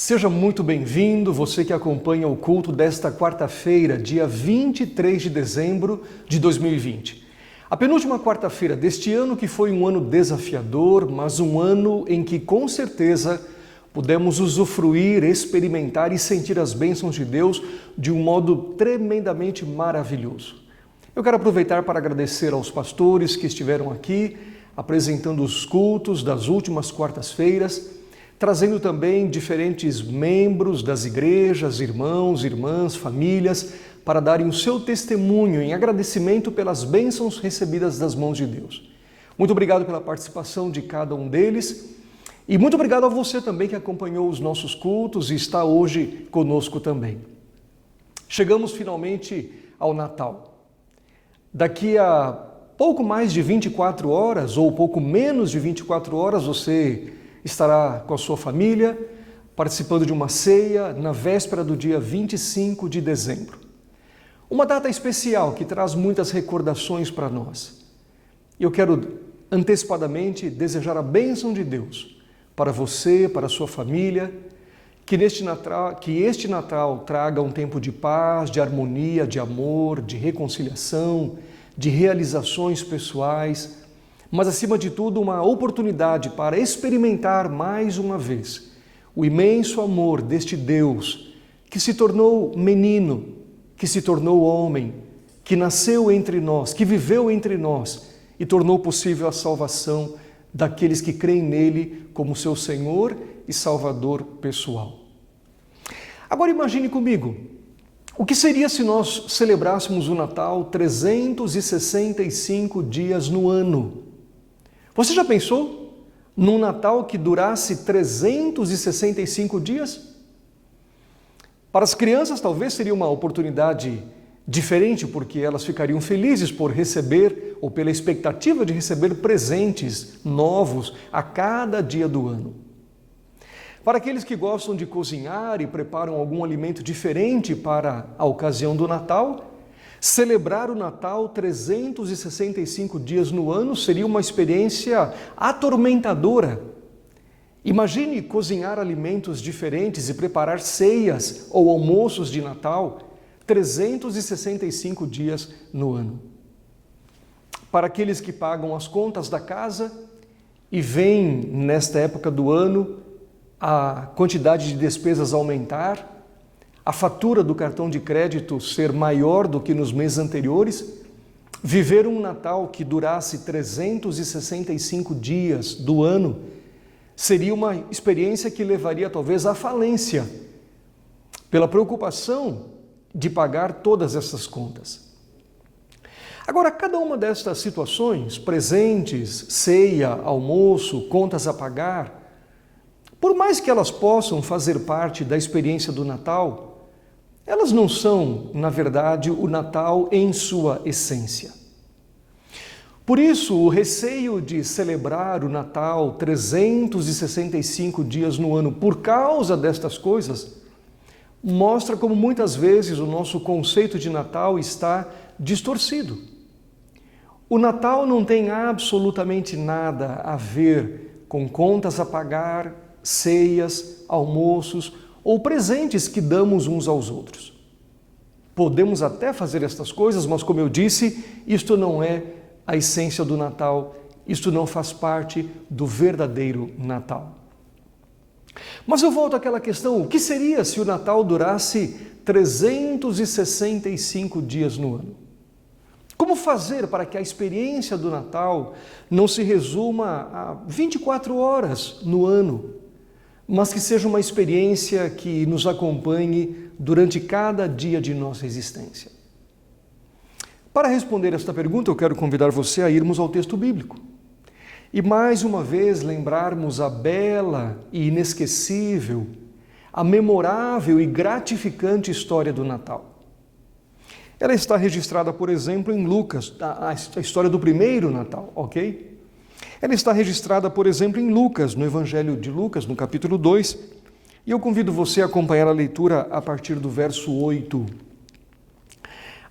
Seja muito bem-vindo, você que acompanha o culto desta quarta-feira, dia 23 de dezembro de 2020. A penúltima quarta-feira deste ano que foi um ano desafiador, mas um ano em que com certeza pudemos usufruir, experimentar e sentir as bênçãos de Deus de um modo tremendamente maravilhoso. Eu quero aproveitar para agradecer aos pastores que estiveram aqui apresentando os cultos das últimas quartas-feiras, trazendo também diferentes membros das igrejas, irmãos, irmãs, famílias, para darem o seu testemunho em agradecimento pelas bênçãos recebidas das mãos de Deus. Muito obrigado pela participação de cada um deles e muito obrigado a você também que acompanhou os nossos cultos e está hoje conosco também. Chegamos finalmente ao Natal. Daqui a pouco mais de 24 horas ou pouco menos de 24 horas você estará com a sua família, participando de uma ceia na véspera do dia 25 de dezembro. Uma data especial que traz muitas recordações para nós. Eu quero antecipadamente desejar a bênção de Deus para você, para a sua família, que este Natal traga um tempo de paz, de harmonia, de amor, de reconciliação, de realizações pessoais, mas acima de tudo uma oportunidade para experimentar mais uma vez o imenso amor deste Deus que se tornou menino, que se tornou homem, que nasceu entre nós, que viveu entre nós e tornou possível a salvação daqueles que creem nele como seu Senhor e Salvador pessoal. Agora imagine comigo, o que seria se nós celebrássemos o Natal 365 dias no ano? Você já pensou num Natal que durasse 365 dias? Para as crianças talvez seria uma oportunidade diferente, porque elas ficariam felizes por receber ou pela expectativa de receber presentes novos a cada dia do ano. Para aqueles que gostam de cozinhar e preparam algum alimento diferente para a ocasião do Natal, celebrar o Natal 365 dias no ano seria uma experiência atormentadora. Imagine cozinhar alimentos diferentes e preparar ceias ou almoços de Natal 365 dias no ano. Para aqueles que pagam as contas da casa e veem nesta época do ano a quantidade de despesas aumentar, a fatura do cartão de crédito ser maior do que nos meses anteriores, viver um Natal que durasse 365 dias do ano seria uma experiência que levaria talvez à falência, pela preocupação de pagar todas essas contas. Agora, cada uma destas situações, presentes, ceia, almoço, contas a pagar, por mais que elas possam fazer parte da experiência do Natal, elas não são, na verdade, o Natal em sua essência. Por isso, o receio de celebrar o Natal 365 dias no ano por causa destas coisas, mostra como muitas vezes o nosso conceito de Natal está distorcido. O Natal não tem absolutamente nada a ver com contas a pagar, ceias, almoços ou presentes que damos uns aos outros. Podemos até fazer estas coisas, mas como eu disse, isto não é a essência do Natal, isto não faz parte do verdadeiro Natal. Mas eu volto àquela questão, o que seria se o Natal durasse 365 dias no ano? Como fazer para que a experiência do Natal não se resuma a 24 horas no ano, mas que seja uma experiência que nos acompanhe durante cada dia de nossa existência? Para responder esta pergunta, eu quero convidar você a irmos ao texto bíblico e mais uma vez lembrarmos a bela e inesquecível, a memorável e gratificante história do Natal. Ela está registrada, por exemplo, em Lucas, a história do primeiro Natal, ok? Ela está registrada, por exemplo, em Lucas, no Evangelho de Lucas, no capítulo 2, e eu convido você a acompanhar a leitura a partir do verso 8.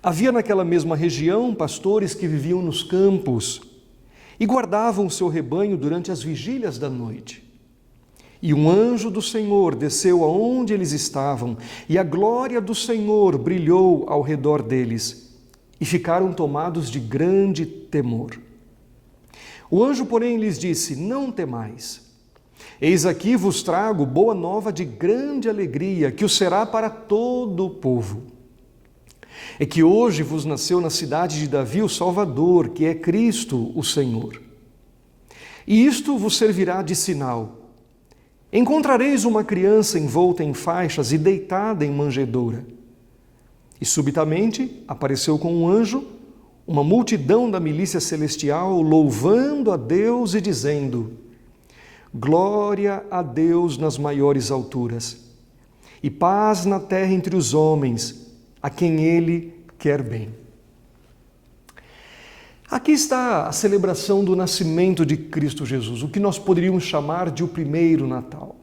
Havia naquela mesma região pastores que viviam nos campos e guardavam o seu rebanho durante as vigílias da noite. E um anjo do Senhor desceu aonde eles estavam, e a glória do Senhor brilhou ao redor deles, e ficaram tomados de grande temor. O anjo, porém, lhes disse: não temais. Eis aqui vos trago boa nova de grande alegria, que o será para todo o povo. É que hoje vos nasceu na cidade de Davi o Salvador, que é Cristo o Senhor. E isto vos servirá de sinal. Encontrareis uma criança envolta em faixas e deitada em manjedoura. E subitamente apareceu com um anjo uma multidão da milícia celestial, louvando a Deus e dizendo: glória a Deus nas maiores alturas, e paz na terra entre os homens, a quem Ele quer bem. Aqui está a celebração do nascimento de Cristo Jesus, o que nós poderíamos chamar de o primeiro Natal.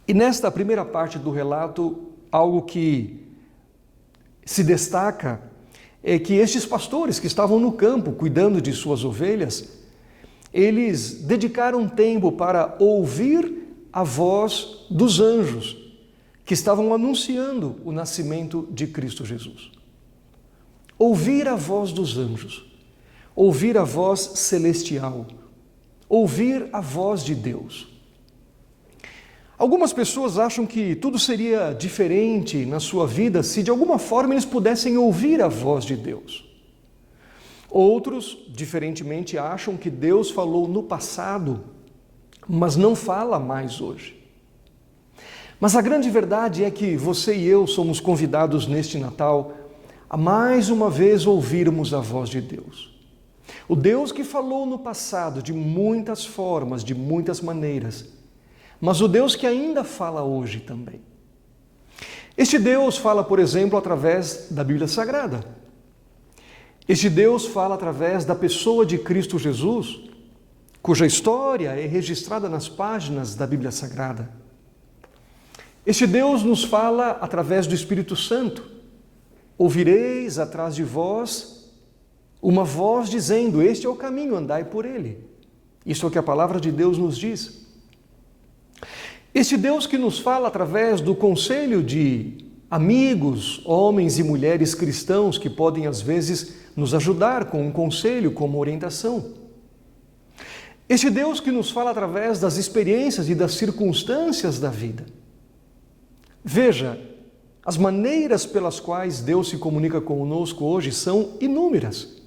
E nesta primeira parte do relato, algo que se destaca é que estes pastores que estavam no campo cuidando de suas ovelhas, eles dedicaram tempo para ouvir a voz dos anjos que estavam anunciando o nascimento de Cristo Jesus. Ouvir a voz dos anjos, ouvir a voz celestial, ouvir a voz de Deus. Algumas pessoas acham que tudo seria diferente na sua vida se de alguma forma eles pudessem ouvir a voz de Deus. Outros, diferentemente, acham que Deus falou no passado, mas não fala mais hoje. Mas a grande verdade é que você e eu somos convidados neste Natal a mais uma vez ouvirmos a voz de Deus. O Deus que falou no passado de muitas formas, de muitas maneiras, mas o Deus que ainda fala hoje também. Este Deus fala, por exemplo, através da Bíblia Sagrada. Este Deus fala através da pessoa de Cristo Jesus, cuja história é registrada nas páginas da Bíblia Sagrada. Este Deus nos fala através do Espírito Santo. Ouvireis atrás de vós uma voz dizendo: este é o caminho, andai por ele. Isso é o que a palavra de Deus nos diz. Este Deus que nos fala através do conselho de amigos, homens e mulheres cristãos que podem às vezes nos ajudar com um conselho, com uma orientação. Este Deus que nos fala através das experiências e das circunstâncias da vida. Veja, as maneiras pelas quais Deus se comunica conosco hoje são inúmeras.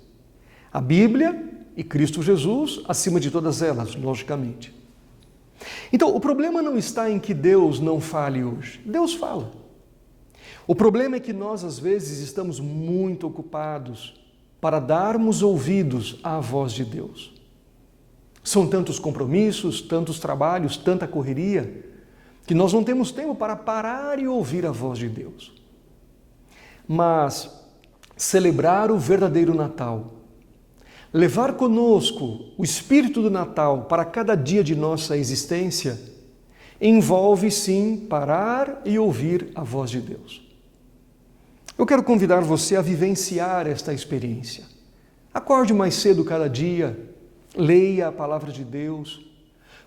A Bíblia e Cristo Jesus, acima de todas elas, logicamente. Então, o problema não está em que Deus não fale hoje. Deus fala. O problema é que nós, às vezes, estamos muito ocupados para darmos ouvidos à voz de Deus. São tantos compromissos, tantos trabalhos, tanta correria, que nós não temos tempo para parar e ouvir a voz de Deus. Mas celebrar o verdadeiro Natal, levar conosco o espírito do Natal para cada dia de nossa existência, envolve sim parar e ouvir a voz de Deus. Eu quero convidar você a vivenciar esta experiência. Acorde mais cedo cada dia, leia a palavra de Deus,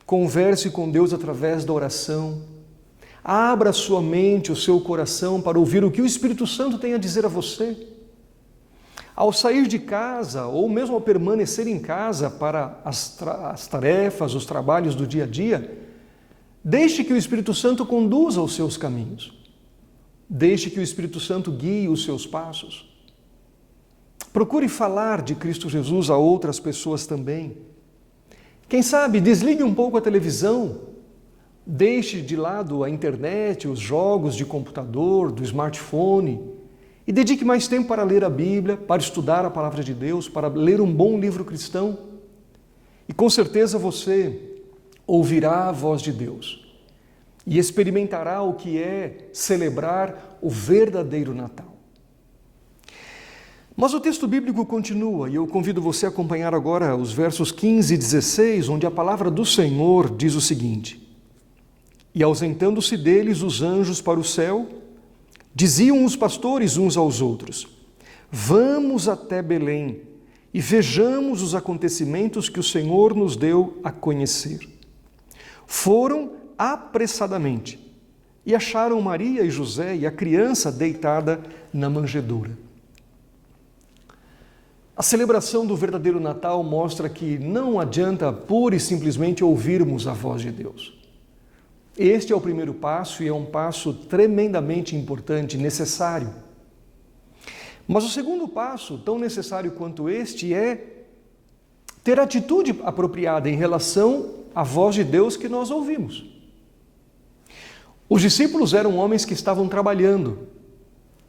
converse com Deus através da oração, abra sua mente, o seu coração para ouvir o que o Espírito Santo tem a dizer a você. Ao sair de casa, ou mesmo ao permanecer em casa para as tarefas, os trabalhos do dia a dia, deixe que o Espírito Santo conduza os seus caminhos. Deixe que o Espírito Santo guie os seus passos. Procure falar de Cristo Jesus a outras pessoas também. Quem sabe, desligue um pouco a televisão, deixe de lado a internet, os jogos de computador, do smartphone, e dedique mais tempo para ler a Bíblia, para estudar a Palavra de Deus, para ler um bom livro cristão. E com certeza você ouvirá a voz de Deus e experimentará o que é celebrar o verdadeiro Natal. Mas o texto bíblico continua, e eu convido você a acompanhar agora os versos 15 e 16, onde a palavra do Senhor diz o seguinte: E ausentando-se deles os anjos para o céu, diziam os pastores uns aos outros: Vamos até Belém e vejamos os acontecimentos que o Senhor nos deu a conhecer. Foram apressadamente e acharam Maria e José e a criança deitada na manjedoura. A celebração do verdadeiro Natal mostra que não adianta pura e simplesmente ouvirmos a voz de Deus. Este é o primeiro passo e é um passo tremendamente importante, necessário. Mas o segundo passo, tão necessário quanto este, é ter atitude apropriada em relação à voz de Deus que nós ouvimos. Os discípulos eram homens que estavam trabalhando.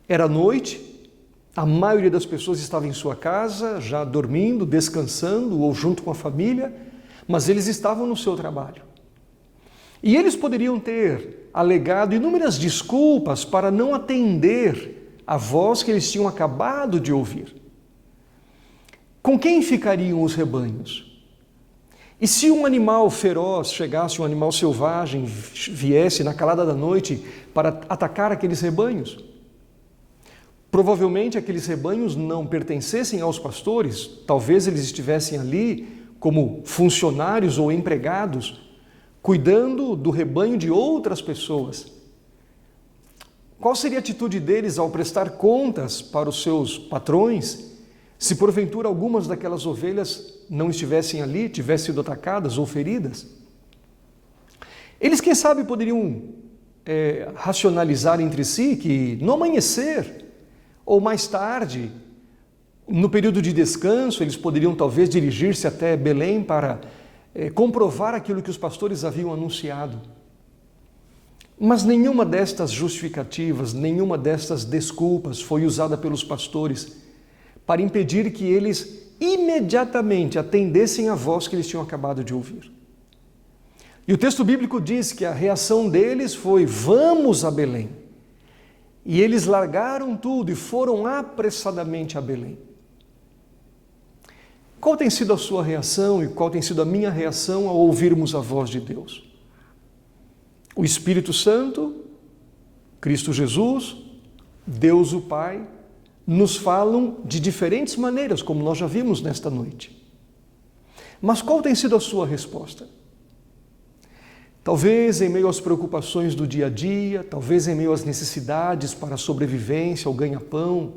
Era noite, a maioria das pessoas estava em sua casa, já dormindo, descansando ou junto com a família, mas eles estavam no seu trabalho. E eles poderiam ter alegado inúmeras desculpas para não atender a voz que eles tinham acabado de ouvir. Com quem ficariam os rebanhos? E se um animal feroz chegasse, um animal selvagem, viesse na calada da noite para atacar aqueles rebanhos? Provavelmente aqueles rebanhos não pertencessem aos pastores, talvez eles estivessem ali como funcionários ou empregados, cuidando do rebanho de outras pessoas. Qual seria a atitude deles ao prestar contas para os seus patrões, se porventura algumas daquelas ovelhas não estivessem ali, tivessem sido atacadas ou feridas? Eles, quem sabe, poderiam racionalizar entre si que no amanhecer ou mais tarde, no período de descanso, eles poderiam talvez dirigir-se até Belém para comprovar aquilo que os pastores haviam anunciado. Mas nenhuma destas justificativas, nenhuma destas desculpas foi usada pelos pastores para impedir que eles imediatamente atendessem à voz que eles tinham acabado de ouvir. E o texto bíblico diz que a reação deles foi: vamos a Belém. E eles largaram tudo e foram apressadamente a Belém. Qual tem sido a sua reação e qual tem sido a minha reação ao ouvirmos a voz de Deus? O Espírito Santo, Cristo Jesus, Deus o Pai, nos falam de diferentes maneiras, como nós já vimos nesta noite. Mas qual tem sido a sua resposta? Talvez em meio às preocupações do dia a dia, talvez em meio às necessidades para a sobrevivência, ao ganha-pão,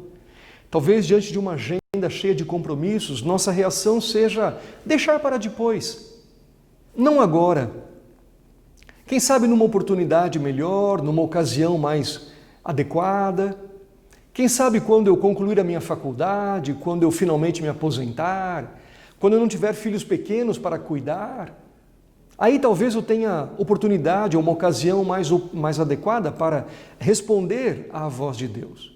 talvez diante de uma agenda cheia de compromissos, nossa reação seja deixar para depois, não agora. Quem sabe numa oportunidade melhor, numa ocasião mais adequada, quem sabe quando eu concluir a minha faculdade, quando eu finalmente me aposentar, quando eu não tiver filhos pequenos para cuidar. Aí talvez eu tenha oportunidade ou uma ocasião mais adequada para responder à voz de Deus.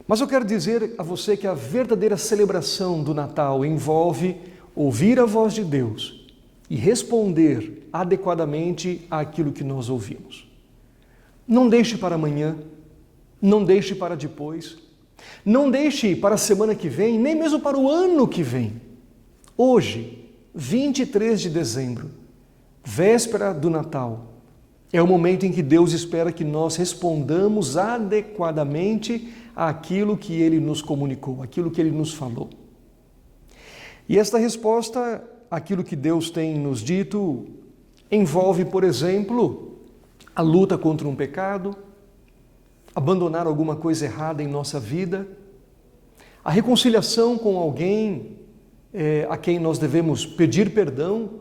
Mas eu quero dizer a você que a verdadeira celebração do Natal envolve ouvir a voz de Deus e responder adequadamente àquilo que nós ouvimos. Não deixe para amanhã, não deixe para depois, não deixe para a semana que vem, nem mesmo para o ano que vem. Hoje, 23 de dezembro, véspera do Natal, é o momento em que Deus espera que nós respondamos adequadamente àquilo que Ele nos comunicou, aquilo que Ele nos falou. E esta resposta, aquilo que Deus tem nos dito, envolve, por exemplo, a luta contra um pecado, abandonar alguma coisa errada em nossa vida, a reconciliação com alguém a quem nós devemos pedir perdão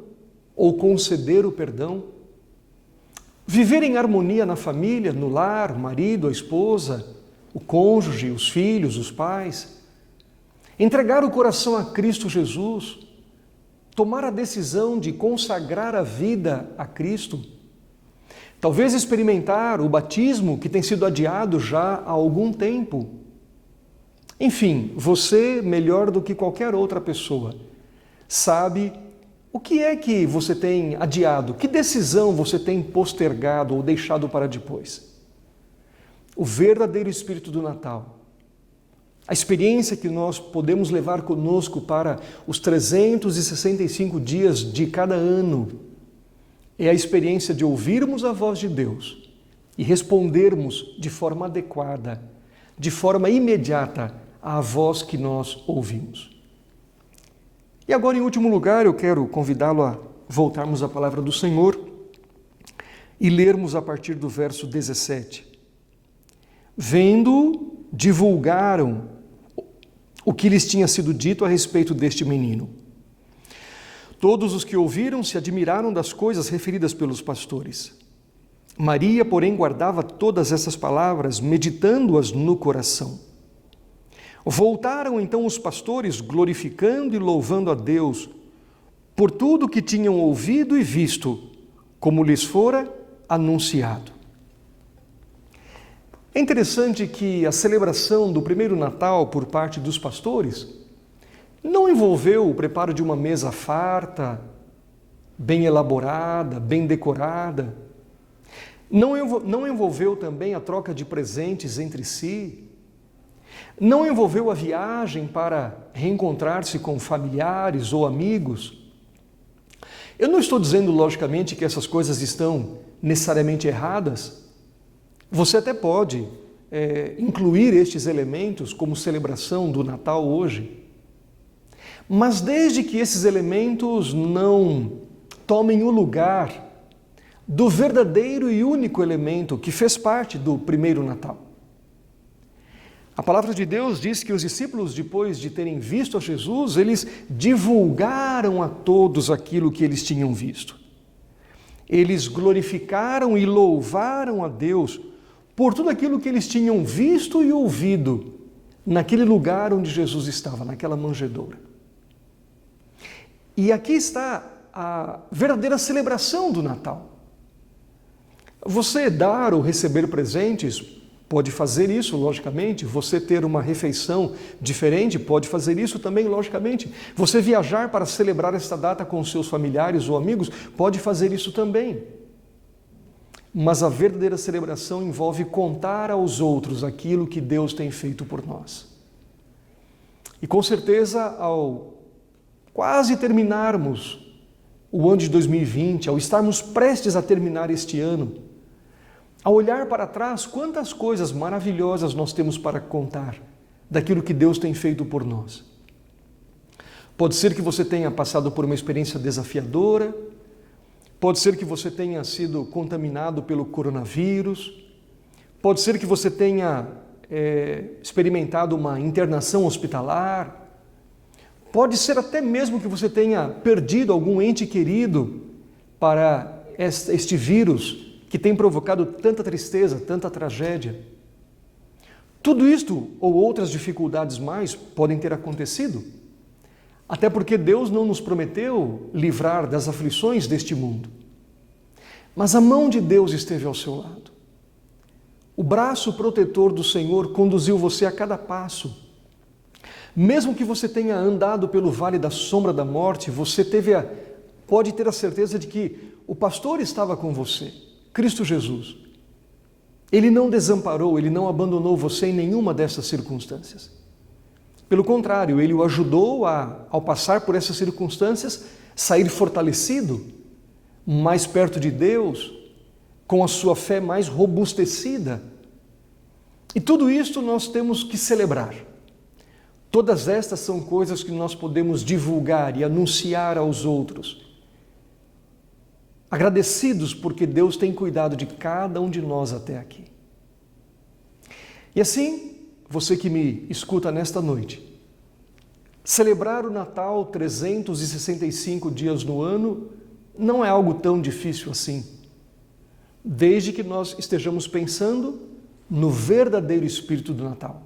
ou conceder o perdão, viver em harmonia na família, no lar, o marido, a esposa, o cônjuge, os filhos, os pais, entregar o coração a Cristo Jesus, tomar a decisão de consagrar a vida a Cristo, talvez experimentar o batismo que tem sido adiado já há algum tempo. Enfim, você, melhor do que qualquer outra pessoa, sabe o que é que você tem adiado, que decisão você tem postergado ou deixado para depois. O verdadeiro espírito do Natal, a experiência que nós podemos levar conosco para os 365 dias de cada ano, é a experiência de ouvirmos a voz de Deus e respondermos de forma adequada, de forma imediata, à voz que nós ouvimos. E agora, em último lugar, eu quero convidá-lo a voltarmos à palavra do Senhor e lermos a partir do verso 17. Vendo, divulgaram o que lhes tinha sido dito a respeito deste menino. Todos os que ouviram se admiraram das coisas referidas pelos pastores. Maria, porém, guardava todas essas palavras, meditando-as no coração. Voltaram então os pastores, glorificando e louvando a Deus por tudo que tinham ouvido e visto, como lhes fora anunciado. É interessante que a celebração do primeiro Natal por parte dos pastores não envolveu o preparo de uma mesa farta, bem elaborada, bem decorada. Não envolveu também a troca de presentes entre si. Não envolveu a viagem para reencontrar-se com familiares ou amigos. Eu não estou dizendo, logicamente, que essas coisas estão necessariamente erradas. Você até pode incluir estes elementos como celebração do Natal hoje. Mas desde que esses elementos não tomem o lugar do verdadeiro e único elemento que fez parte do primeiro Natal. A palavra de Deus diz que os discípulos, depois de terem visto a Jesus, eles divulgaram a todos aquilo que eles tinham visto. Eles glorificaram e louvaram a Deus por tudo aquilo que eles tinham visto e ouvido naquele lugar onde Jesus estava, naquela manjedoura. E aqui está a verdadeira celebração do Natal. Você dar ou receber presentes, pode fazer isso, logicamente. Você ter uma refeição diferente, pode fazer isso também, logicamente. Você viajar para celebrar esta data com seus familiares ou amigos, pode fazer isso também. Mas a verdadeira celebração envolve contar aos outros aquilo que Deus tem feito por nós. E com certeza, ao quase terminarmos o ano de 2020, ao estarmos prestes a terminar este ano, ao olhar para trás, quantas coisas maravilhosas nós temos para contar daquilo que Deus tem feito por nós. Pode ser que você tenha passado por uma experiência desafiadora, pode ser que você tenha sido contaminado pelo coronavírus, pode ser que você tenha experimentado uma internação hospitalar, pode ser até mesmo que você tenha perdido algum ente querido para este vírus que tem provocado tanta tristeza, tanta tragédia. Tudo isto ou outras dificuldades mais podem ter acontecido, até porque Deus não nos prometeu livrar das aflições deste mundo. Mas a mão de Deus esteve ao seu lado. O braço protetor do Senhor conduziu você a cada passo. Mesmo que você tenha andado pelo vale da sombra da morte, você pode ter a certeza de que o pastor estava com você, Cristo Jesus. Ele não desamparou, Ele não abandonou você em nenhuma dessas circunstâncias. Pelo contrário, Ele o ajudou ao passar por essas circunstâncias, sair fortalecido, mais perto de Deus, com a sua fé mais robustecida. E tudo isto nós temos que celebrar. Todas estas são coisas que nós podemos divulgar e anunciar aos outros. Agradecidos porque Deus tem cuidado de cada um de nós até aqui. E assim, você que me escuta nesta noite, celebrar o Natal 365 dias no ano não é algo tão difícil assim, desde que nós estejamos pensando no verdadeiro espírito do Natal.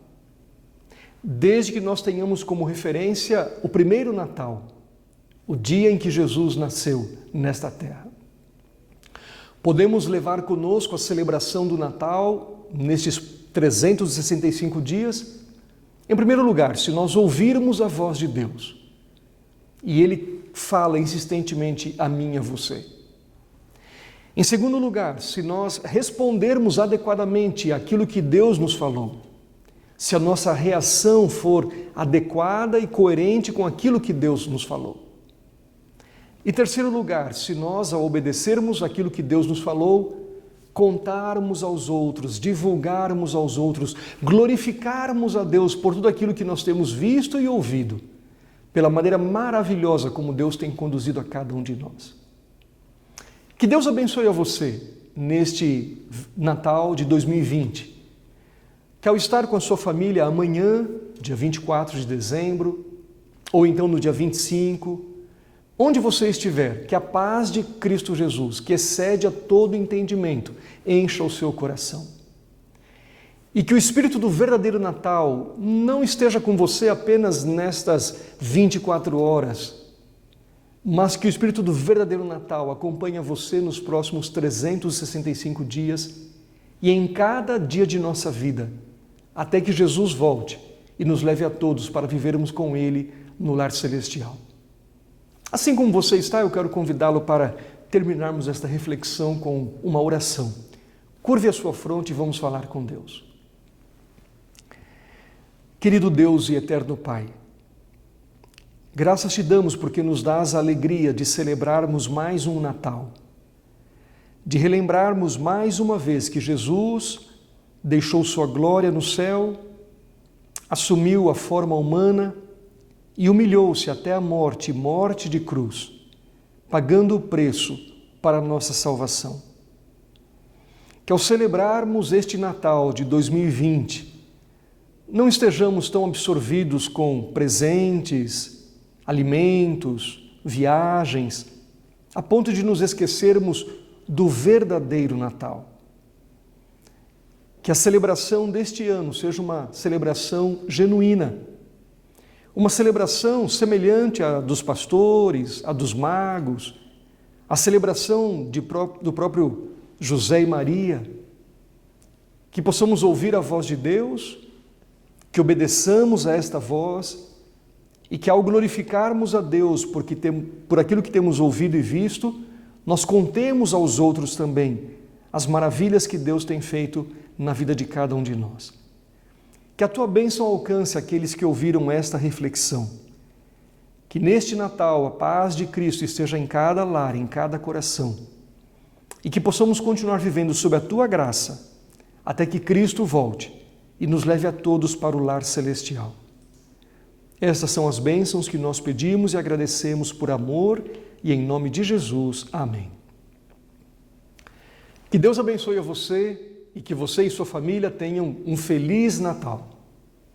Desde que nós tenhamos como referência o primeiro Natal, o dia em que Jesus nasceu nesta terra. Podemos levar conosco a celebração do Natal nestes 365 dias. Em primeiro lugar, se nós ouvirmos a voz de Deus, e Ele fala insistentemente a mim e a você. Em segundo lugar, se nós respondermos adequadamente àquilo que Deus nos falou, se a nossa reação for adequada e coerente com aquilo que Deus nos falou. Em terceiro lugar, se nós, ao obedecermos aquilo que Deus nos falou, contarmos aos outros, divulgarmos aos outros, glorificarmos a Deus por tudo aquilo que nós temos visto e ouvido, pela maneira maravilhosa como Deus tem conduzido a cada um de nós. Que Deus abençoe a você neste Natal de 2020. Que ao estar com a sua família amanhã, dia 24 de dezembro, ou então no dia 25, onde você estiver, que a paz de Cristo Jesus, que excede a todo entendimento, encha o seu coração. E que o Espírito do verdadeiro Natal não esteja com você apenas nestas 24 horas, mas que o Espírito do verdadeiro Natal acompanhe você nos próximos 365 dias e em cada dia de nossa vida, até que Jesus volte e nos leve a todos para vivermos com Ele no lar celestial. Assim como você está, eu quero convidá-lo para terminarmos esta reflexão com uma oração. Curve a sua fronte e vamos falar com Deus. Querido Deus e eterno Pai, graças te damos porque nos dás a alegria de celebrarmos mais um Natal, de relembrarmos mais uma vez que Jesus deixou sua glória no céu, assumiu a forma humana e humilhou-se até a morte de cruz, pagando o preço para a nossa salvação. Que ao celebrarmos este Natal de 2020, não estejamos tão absorvidos com presentes, alimentos, viagens, a ponto de nos esquecermos do verdadeiro Natal. Que a celebração deste ano seja uma celebração genuína, uma celebração semelhante à dos pastores, à dos magos, a celebração do próprio José e Maria, que possamos ouvir a voz de Deus, que obedeçamos a esta voz e que ao glorificarmos a Deus por aquilo que temos ouvido e visto, nós contemos aos outros também as maravilhas que Deus tem feito na vida de cada um de nós. Que a tua bênção alcance aqueles que ouviram esta reflexão. Que neste Natal a paz de Cristo esteja em cada lar, em cada coração. E que possamos continuar vivendo sob a tua graça, até que Cristo volte e nos leve a todos para o lar celestial. Estas são as bênçãos que nós pedimos e agradecemos por amor e em nome de Jesus. Amém. Que Deus abençoe a você e que você e sua família tenham um feliz Natal.